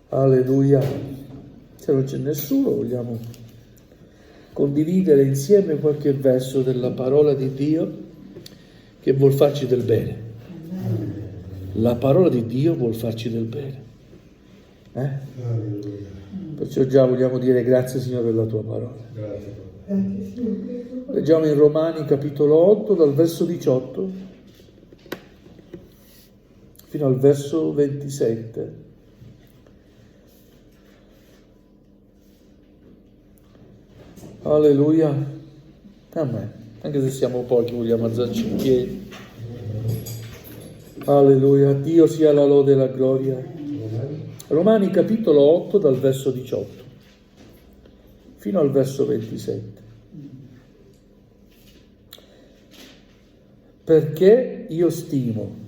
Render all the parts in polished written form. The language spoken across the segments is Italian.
Alleluia. Se non c'è nessuno, vogliamo condividere insieme qualche verso della parola di Dio che vuol farci del bene. La parola di Dio vuol farci del bene. Perciò già vogliamo dire grazie, Signore, per la tua parola. Leggiamo in Romani capitolo 8 dal verso 18 fino al verso 27. Alleluia. Amen. Anche se siamo pochi, vogliamo alzarci in piedi. Alleluia. Dio sia la lode e la gloria. Romani capitolo 8 dal verso 18 fino al verso 27. Perché io stimo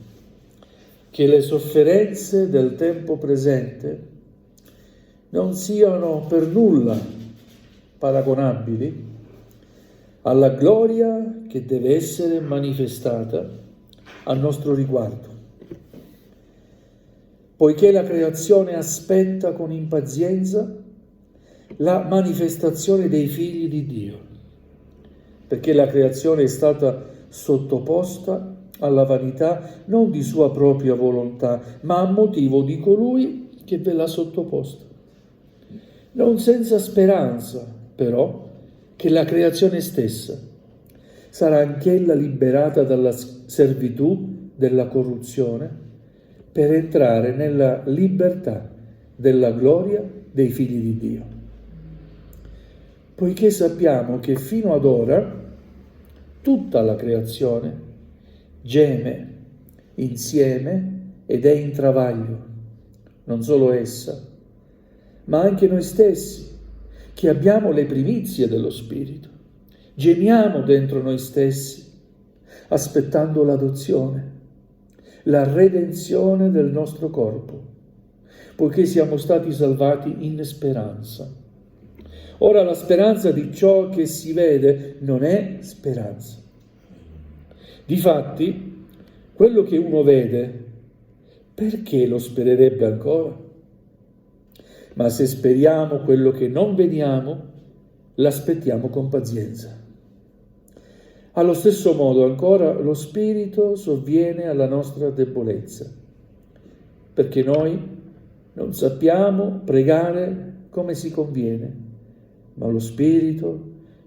che le sofferenze del tempo presente non siano per nulla paragonabili alla gloria che deve essere manifestata a nostro riguardo. Poiché la creazione aspetta con impazienza la manifestazione dei figli di Dio, perché la creazione è stata sottoposta alla vanità non di sua propria volontà, ma a motivo di colui che ve l'ha sottoposta. Non senza speranza, però, che la creazione stessa sarà anch'ella liberata dalla servitù della corruzione per entrare nella libertà della gloria dei figli di Dio. Poiché sappiamo che fino ad ora tutta la creazione geme insieme ed è in travaglio, non solo essa, ma anche noi stessi, che abbiamo le primizie dello Spirito. Gemiamo dentro noi stessi, aspettando l'adozione, la redenzione del nostro corpo, poiché siamo stati salvati in speranza. Ora la speranza di ciò che si vede non è speranza. Difatti, quello che uno vede, perché lo spererebbe ancora? Ma se speriamo quello che non vediamo, l'aspettiamo con pazienza. Allo stesso modo ancora lo Spirito sovviene alla nostra debolezza, perché noi non sappiamo pregare come si conviene, ma lo Spirito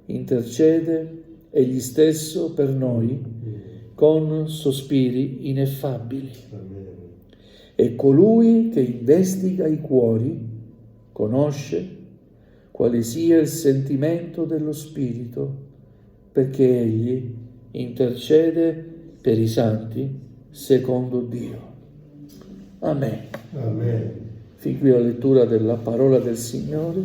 intercede egli stesso per noi con sospiri ineffabili. E colui che investiga i cuori conosce quale sia il sentimento dello Spirito, perché egli intercede per i santi secondo Dio. Amen. Amen. Fin qui la lettura della parola del Signore.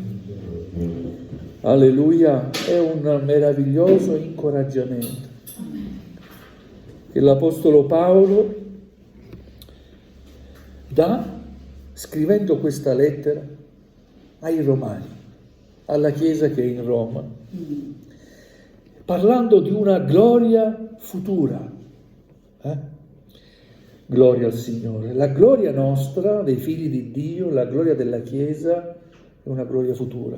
Alleluia, è un meraviglioso incoraggiamento che l'Apostolo Paolo dà scrivendo questa lettera ai Romani, alla Chiesa che è in Roma, parlando di una gloria futura. Gloria al Signore. La gloria nostra, dei figli di Dio, la gloria della Chiesa, è una gloria futura.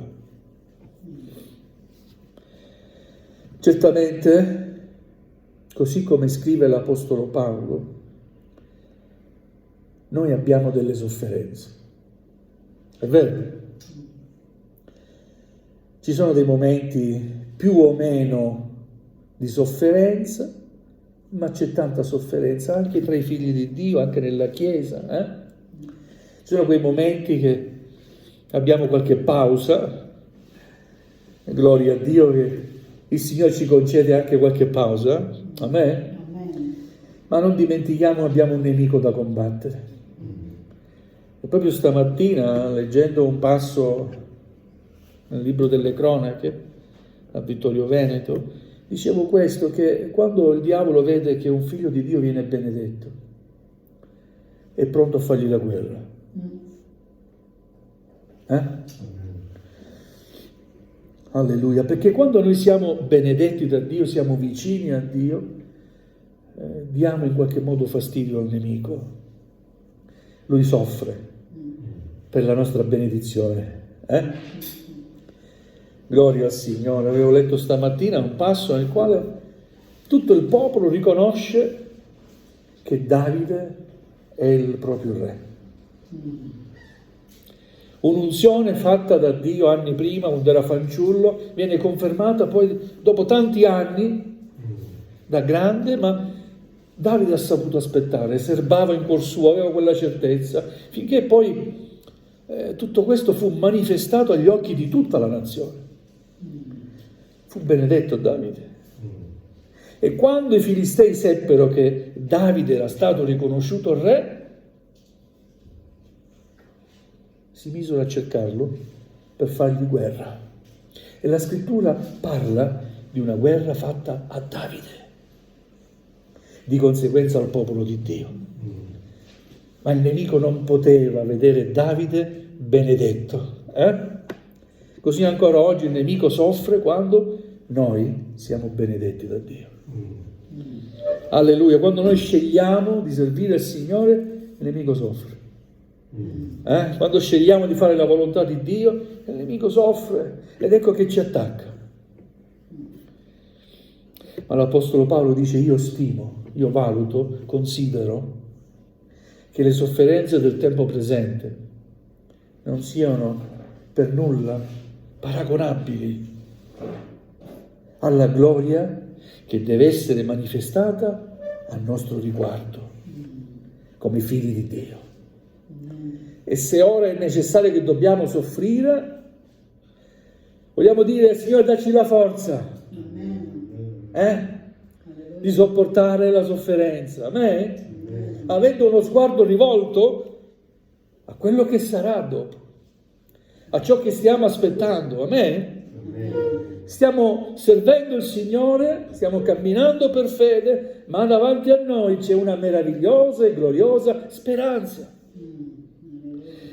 Certamente, così come scrive l'Apostolo Paolo, noi abbiamo delle sofferenze. È vero? Ci sono dei momenti più o meno di sofferenza, ma c'è tanta sofferenza anche tra i figli di Dio, anche nella Chiesa. Ci sono quei momenti che abbiamo qualche pausa, gloria a Dio che il Signore ci concede anche qualche pausa, amen? Ma non dimentichiamo, abbiamo un nemico da combattere. E proprio stamattina, leggendo un passo nel libro delle cronache, a Vittorio Veneto, dicevo questo, che quando il diavolo vede che un figlio di Dio viene benedetto, è pronto a fargli la guerra. Alleluia, perché quando noi siamo benedetti da Dio, siamo vicini a Dio, diamo in qualche modo fastidio al nemico. Lui soffre. per la nostra benedizione. Gloria al Signore. Avevo letto stamattina un passo nel quale tutto il popolo riconosce che Davide è il proprio re. Un'unzione fatta da Dio anni prima, quando era fanciullo, viene confermata poi dopo tanti anni da grande, ma Davide ha saputo aspettare, serbava in cuor suo, aveva quella certezza, finché poi tutto questo fu manifestato agli occhi di tutta la nazione. Fu benedetto Davide. E quando i Filistei seppero che Davide era stato riconosciuto re, si misero a cercarlo per fargli guerra. E la scrittura parla di una guerra fatta a Davide, di conseguenza al popolo di Dio. Ma il nemico non poteva vedere Davide benedetto. Così ancora oggi il nemico soffre quando noi siamo benedetti da Dio. Alleluia. Quando noi scegliamo di servire il Signore, il nemico soffre. Quando scegliamo di fare la volontà di Dio, il nemico soffre ed ecco che ci attacca. Ma l'Apostolo Paolo dice: io stimo, io valuto, considero che le sofferenze del tempo presente non siano per nulla paragonabili alla gloria che deve essere manifestata a nostro riguardo come figli di Dio. E se ora è necessario che dobbiamo soffrire, vogliamo dire: Signore, dacci la forza di sopportare la sofferenza. Amen? Avendo uno sguardo rivolto a quello che sarà dopo, a ciò che stiamo aspettando. Amen? Stiamo servendo il Signore, stiamo camminando per fede, ma davanti a noi c'è una meravigliosa e gloriosa speranza.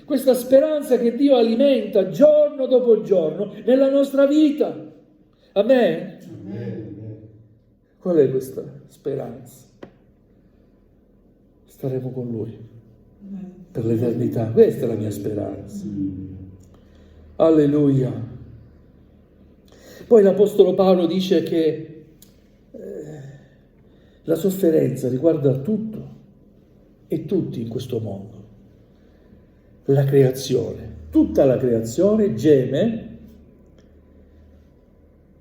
Questa speranza che Dio alimenta giorno dopo giorno nella nostra vita. Amen? Qual è questa speranza? Staremo con Lui per l'eternità. Questa è la mia speranza. Alleluia. Poi l'Apostolo Paolo dice che la sofferenza riguarda tutto e tutti in questo mondo. La creazione, tutta la creazione geme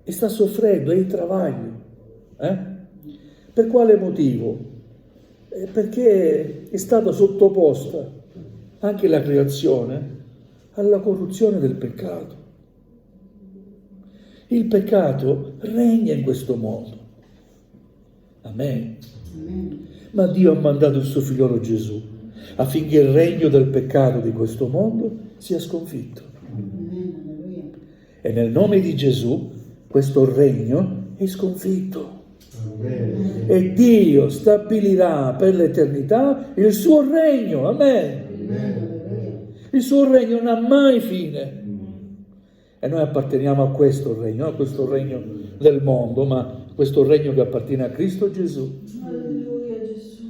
e sta soffrendo, è in travaglio. Per quale motivo? Perché è stata sottoposta anche la creazione alla corruzione del peccato. Il peccato regna in questo mondo. Amen. Ma Dio ha mandato il suo figliolo Gesù affinché il regno del peccato di questo mondo sia sconfitto. E nel nome di Gesù questo regno è sconfitto. E Dio stabilirà per l'eternità il suo regno. Amen. Il suo regno non ha mai fine. E noi apparteniamo a questo regno, non a questo regno del mondo, ma a questo regno che appartiene a Cristo Gesù. Alleluia, Gesù.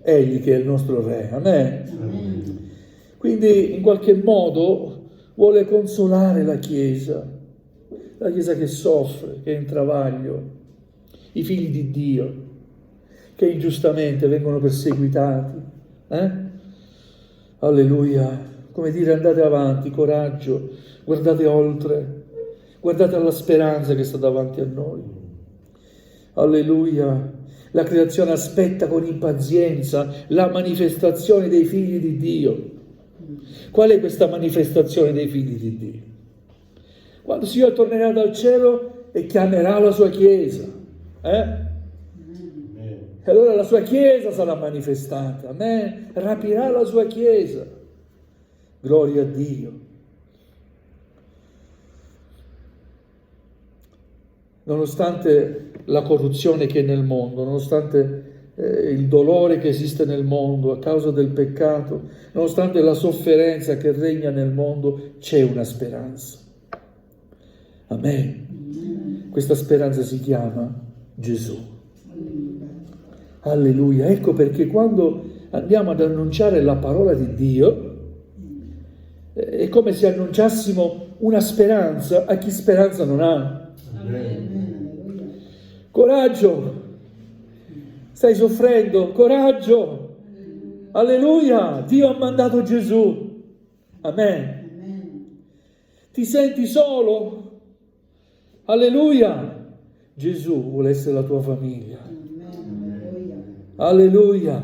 Egli che è il nostro Re. Amen. Quindi in qualche modo vuole consolare la Chiesa che soffre, che è in travaglio, i figli di Dio che ingiustamente vengono perseguitati. Alleluia. Come dire: andate avanti, coraggio, guardate oltre, guardate alla speranza che sta davanti a noi. Alleluia. La creazione aspetta con impazienza la manifestazione dei figli di Dio. Qual è questa manifestazione dei figli di Dio? Quando il Signore tornerà dal cielo e chiamerà la sua Chiesa. E allora la sua Chiesa sarà manifestata. Amen. Rapirà la sua Chiesa. Gloria a Dio. Nonostante la corruzione che è nel mondo, nonostante il dolore che esiste nel mondo a causa del peccato, nonostante la sofferenza che regna nel mondo, c'è una speranza. Amen. Questa speranza si chiama Gesù. Alleluia. Ecco perché quando andiamo ad annunciare la parola di Dio, È come se annunciassimo una speranza a chi speranza non ha. Coraggio! Stai soffrendo? Coraggio! Alleluia! Dio ha mandato Gesù. Amen. Ti senti solo? Alleluia! Gesù vuole essere la tua famiglia. Alleluia!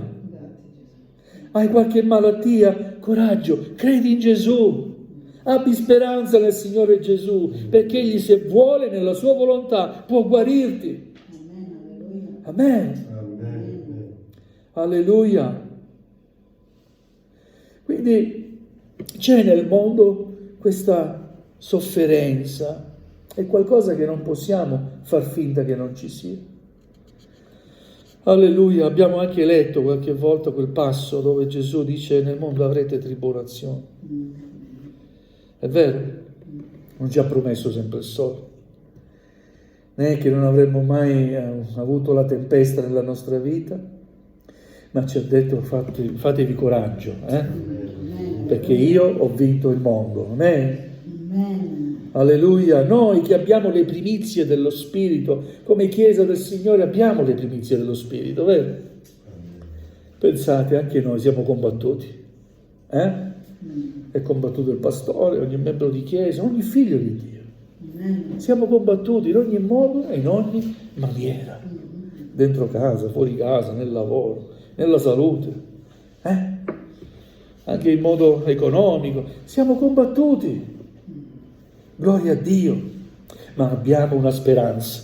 Hai qualche malattia? Coraggio! Credi in Gesù! Abbi speranza nel Signore Gesù, perché Egli, se vuole, nella sua volontà, può guarirti. Amen. Alleluia. Quindi c'è nel mondo questa sofferenza, è qualcosa che non possiamo far finta che non ci sia. Alleluia. Abbiamo anche letto qualche volta quel passo dove Gesù dice: nel mondo avrete tribolazioni. È vero, non ci ha promesso sempre il sole. Non è che non avremmo mai avuto la tempesta nella nostra vita, ma ci ha detto: fatevi coraggio, perché io ho vinto il mondo. Amen. Alleluia. Noi che abbiamo le primizie dello Spirito, come Chiesa del Signore abbiamo le primizie dello Spirito, vero? Pensate, anche noi siamo combattuti. È combattuto il pastore, ogni membro di Chiesa, ogni figlio di Dio. Siamo combattuti in ogni modo e in ogni maniera. Dentro casa, fuori casa, nel lavoro, nella salute. Anche in modo economico. Siamo combattuti. Gloria a Dio, ma abbiamo una speranza.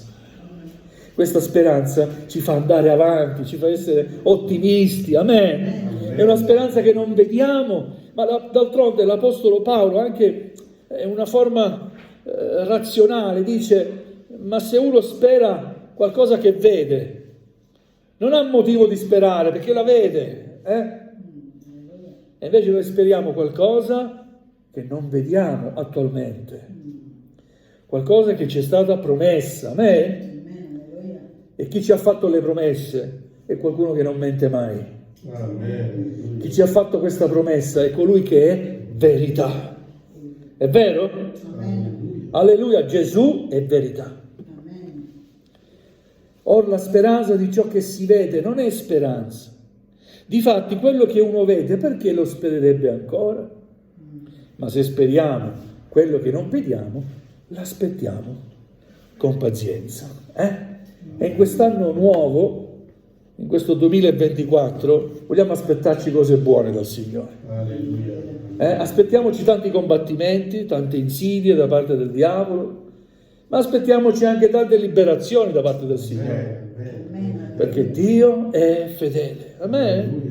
Questa speranza ci fa andare avanti, ci fa essere ottimisti, amen. È una speranza che non vediamo, ma d'altronde l'Apostolo Paolo anche è una forma razionale, dice: ma se uno spera qualcosa che vede, non ha motivo di sperare perché la vede, E invece noi speriamo qualcosa che non vediamo attualmente. Qualcosa che ci è stata promessa, amen? E chi ci ha fatto le promesse è qualcuno che non mente mai. Amen. Chi ci ha fatto questa promessa è colui che è verità. È vero? Amen. Alleluia, Gesù è verità. Amen. Or la speranza di ciò che si vede non è speranza. Difatti quello che uno vede, perché lo spererebbe ancora? Ma se speriamo quello che non vediamo, l'aspettiamo con pazienza. E in quest'anno nuovo, in questo 2024, vogliamo aspettarci cose buone dal Signore. Aspettiamoci tanti combattimenti, tante insidie da parte del diavolo, ma aspettiamoci anche tante liberazioni da parte del Signore. Perché Dio è fedele. Amen.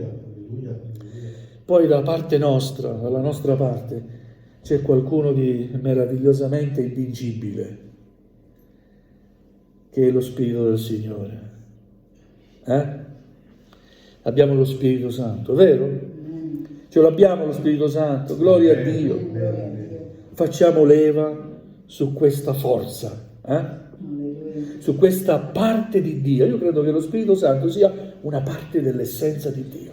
Poi dalla parte nostra, dalla nostra parte, c'è qualcuno di meravigliosamente invincibile, che è lo Spirito del Signore. Abbiamo lo Spirito Santo, vero? Ce l'abbiamo lo Spirito Santo, gloria a Dio. Facciamo leva su questa forza, su questa parte di Dio. Io credo che lo Spirito Santo sia una parte dell'essenza di Dio.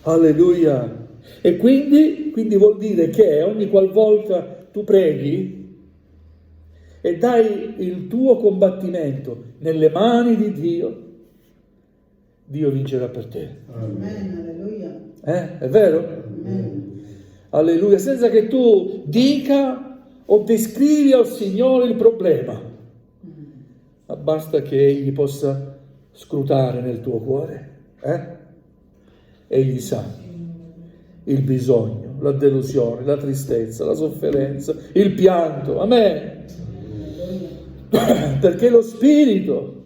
Alleluia. E quindi vuol dire che ogni qualvolta tu preghi e dai il tuo combattimento nelle mani di Dio, Dio vincerà per te. Amen. Alleluia. È vero? Amen. Alleluia. Senza che tu dica o descrivi al Signore il problema, ma basta che Egli possa scrutare nel tuo cuore. Egli sa il bisogno, la delusione, la tristezza, la sofferenza, il pianto. Amen. Perché lo Spirito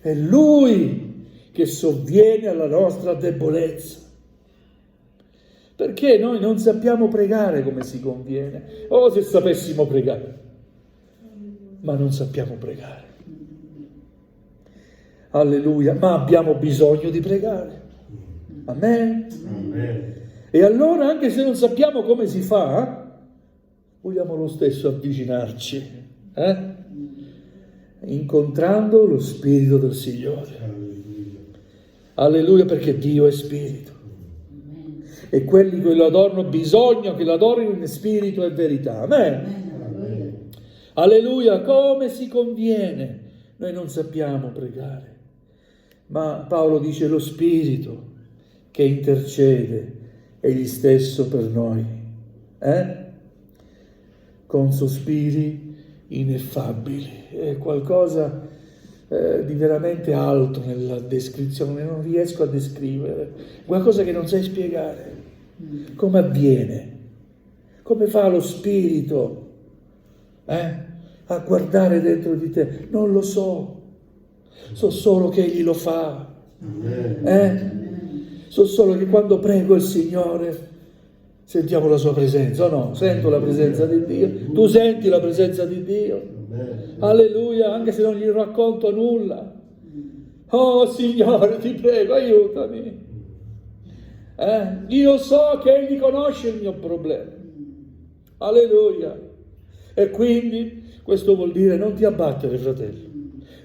è Lui che sovviene alla nostra debolezza. Perché noi non sappiamo pregare come si conviene. Se sapessimo pregare, ma non sappiamo pregare. Alleluia. Ma abbiamo bisogno di pregare. Amen. Amen. E allora, anche se non sappiamo come si fa, vogliamo lo stesso avvicinarci, incontrando lo Spirito del Signore. Alleluia, perché Dio è Spirito. E quelli che lo adorano bisogna che lo adorino in spirito e verità. Amen. Alleluia, come si conviene. Noi non sappiamo pregare, ma Paolo dice lo Spirito che intercede egli stesso per noi, con sospiri ineffabili. È qualcosa di veramente alto nella descrizione, non riesco a descrivere, qualcosa che non sai spiegare. Come avviene? Come fa lo Spirito a guardare dentro di te? Non lo so solo che Egli lo fa. So solo che quando prego il Signore sentiamo la sua presenza, o no? Sento la presenza di Dio, tu senti la presenza di Dio. Alleluia, anche se non gli racconto nulla. Oh Signore, ti prego, aiutami. Io so che Egli conosce il mio problema. Alleluia. E quindi questo vuol dire non ti abbattere, fratello.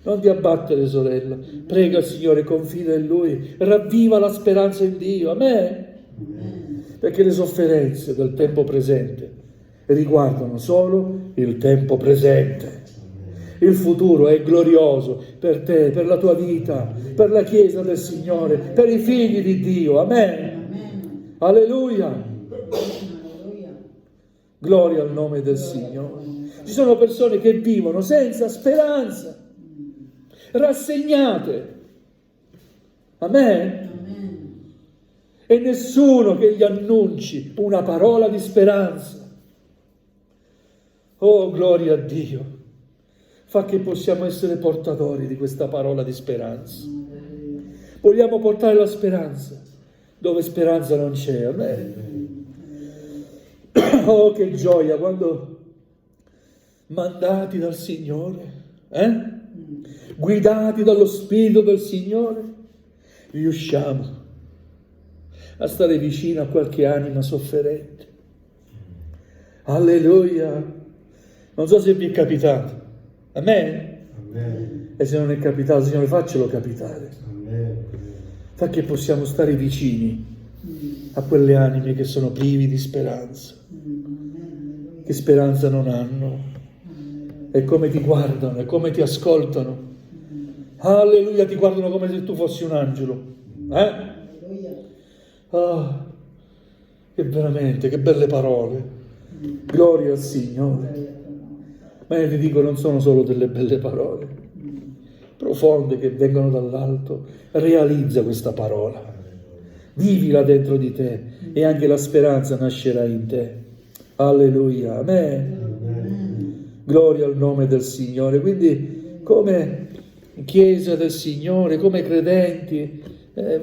Non ti abbattere, sorella. Prega il Signore, confida in Lui, ravviva la speranza in Dio. Amen. Perché le sofferenze del tempo presente riguardano solo il tempo presente. Il futuro è glorioso per te, per la tua vita, per la Chiesa del Signore, per i figli di Dio. Amen. Alleluia. Gloria al nome del Signore. Ci sono persone che vivono senza speranza, rassegnate. Amen. E nessuno che gli annunci una parola di speranza. Oh, gloria a Dio. Fa che possiamo essere portatori di questa parola di speranza. Vogliamo portare la speranza dove speranza non c'è. Amen. Oh, che gioia quando mandati dal Signore, guidati dallo Spirito del Signore, riusciamo a stare vicino a qualche anima sofferente. Alleluia. Non so se vi è capitato. Amen? E se non è capitato, Signore, faccelo capitare. Fa che possiamo stare vicini a quelle anime che sono privi di speranza, che speranza non hanno, e come ti guardano, e come ti ascoltano. Alleluia, ti guardano come se tu fossi un angelo. Che veramente, che belle parole. Gloria al Signore. Ma io ti dico, non sono solo delle belle parole profonde che vengono dall'alto. Realizza questa parola, vivila dentro di te e anche la speranza nascerà in te. Alleluia, amen. Gloria al nome del Signore. Quindi come Chiesa del Signore, come credenti,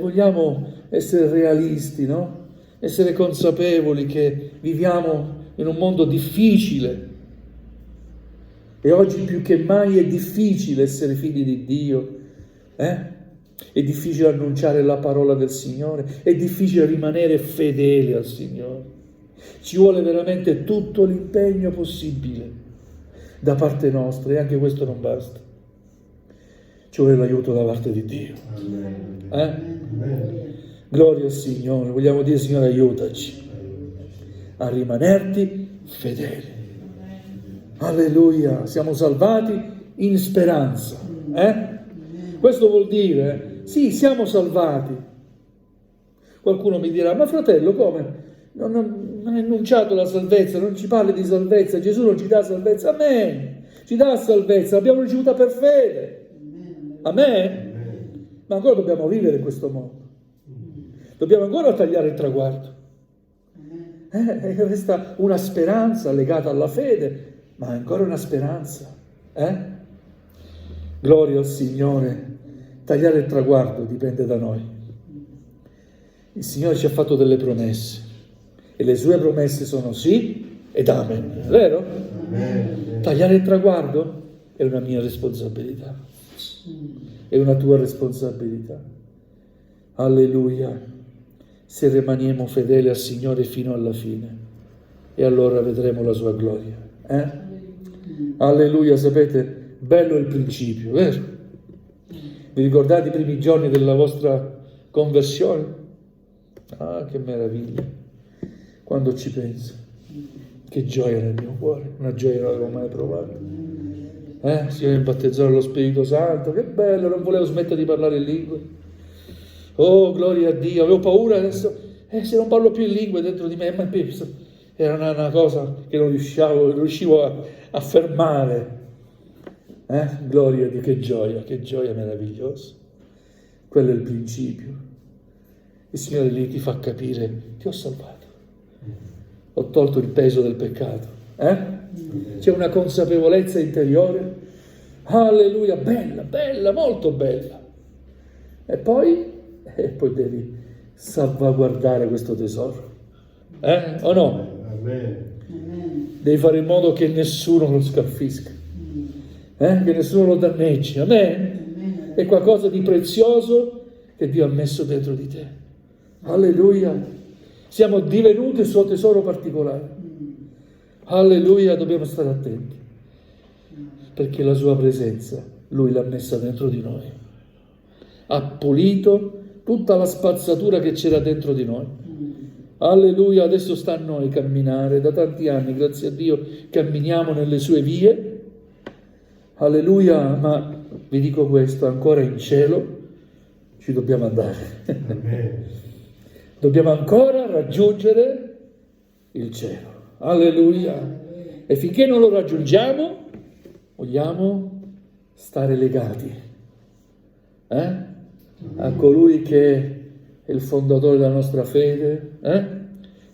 vogliamo essere realisti, no? Essere consapevoli che viviamo in un mondo difficile. E oggi più che mai è difficile essere figli di Dio, È difficile annunciare la parola del Signore, è difficile rimanere fedeli al Signore. Ci vuole veramente tutto l'impegno possibile da parte nostra, e anche questo non basta. Ci vuole l'aiuto da parte di Dio. Gloria al Signore. Vogliamo dire, Signore, aiutaci a rimanerti fedeli. Alleluia, siamo salvati in speranza. Questo vuol dire, sì, siamo salvati. Qualcuno mi dirà, ma fratello, come? Non hai annunciato la salvezza, non ci parli di salvezza, Gesù non ci dà salvezza. Amen, ci dà salvezza, l'abbiamo ricevuta per fede. Amen. Ma ancora dobbiamo vivere in questo mondo. Dobbiamo ancora tagliare il traguardo. Resta una speranza legata alla fede, ma ancora una speranza. Gloria al Signore. Tagliare il traguardo dipende da noi. Il Signore ci ha fatto delle promesse e le sue promesse sono sì ed amen, vero? Tagliare il traguardo è una mia responsabilità, è una tua responsabilità. Alleluia. Se rimaniamo fedeli al Signore fino alla fine, e allora vedremo la sua gloria. Alleluia. Sapete, bello è il principio, vero? Vi ricordate i primi giorni della vostra conversione? Ah, che meraviglia, quando ci penso, che gioia nel mio cuore, una gioia che non avevo mai provato. Signore, mi battezzò nello Spirito Santo, che bello, non volevo smettere di parlare in lingue. Oh, gloria a Dio, avevo paura adesso, se non parlo più in lingue dentro di me, ma penso, era una cosa che non riuscivo a fermare. Gloria a Dio, che gioia meravigliosa. Quello è il principio. Il Signore lì ti fa capire, ti ho salvato, ho tolto il peso del peccato. C'è una consapevolezza interiore, alleluia, bella, bella, molto bella. E poi devi salvaguardare questo tesoro, o no? Devi fare in modo che nessuno lo scalfisca, che nessuno lo danneggi. Amen? È qualcosa di prezioso che Dio ha messo dentro di te. Alleluia, siamo divenuti il suo tesoro particolare. Alleluia, dobbiamo stare attenti, perché la sua presenza Lui l'ha messa dentro di noi, ha pulito tutta la spazzatura che c'era dentro di noi. Alleluia, adesso sta a noi camminare, da tanti anni, grazie a Dio, camminiamo nelle sue vie. Alleluia, ma vi dico questo, ancora in cielo ci dobbiamo andare. Dobbiamo ancora raggiungere il cielo. Alleluia. E finché non lo raggiungiamo, vogliamo stare legati a colui che è il fondatore della nostra fede, il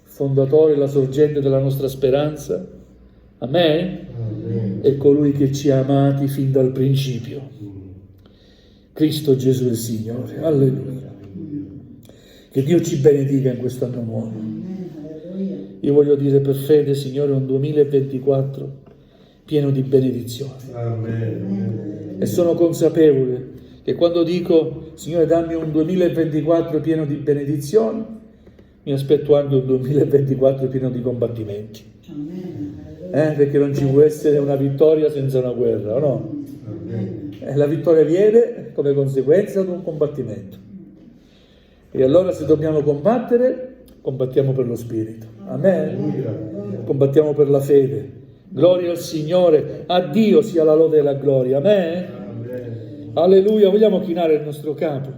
fondatore, la sorgente della nostra speranza. Amen? È colui che ci ha amati fin dal principio. Cristo Gesù il Signore. Alleluia. Che Dio ci benedica in quest'anno nuovo. Io voglio dire per fede, Signore, un 2024 pieno di benedizioni. Amen. E sono consapevole che quando dico, Signore, dammi un 2024 pieno di benedizioni, mi aspetto anche un 2024 pieno di combattimenti. Perché non ci può essere una vittoria senza una guerra, o no? La vittoria viene come conseguenza di un combattimento. E allora se dobbiamo combattere, combattiamo per lo Spirito. Amen. Combattiamo per la fede. Gloria al Signore. A Dio sia la lode e la gloria. Amen. Alleluia. Vogliamo chinare il nostro capo.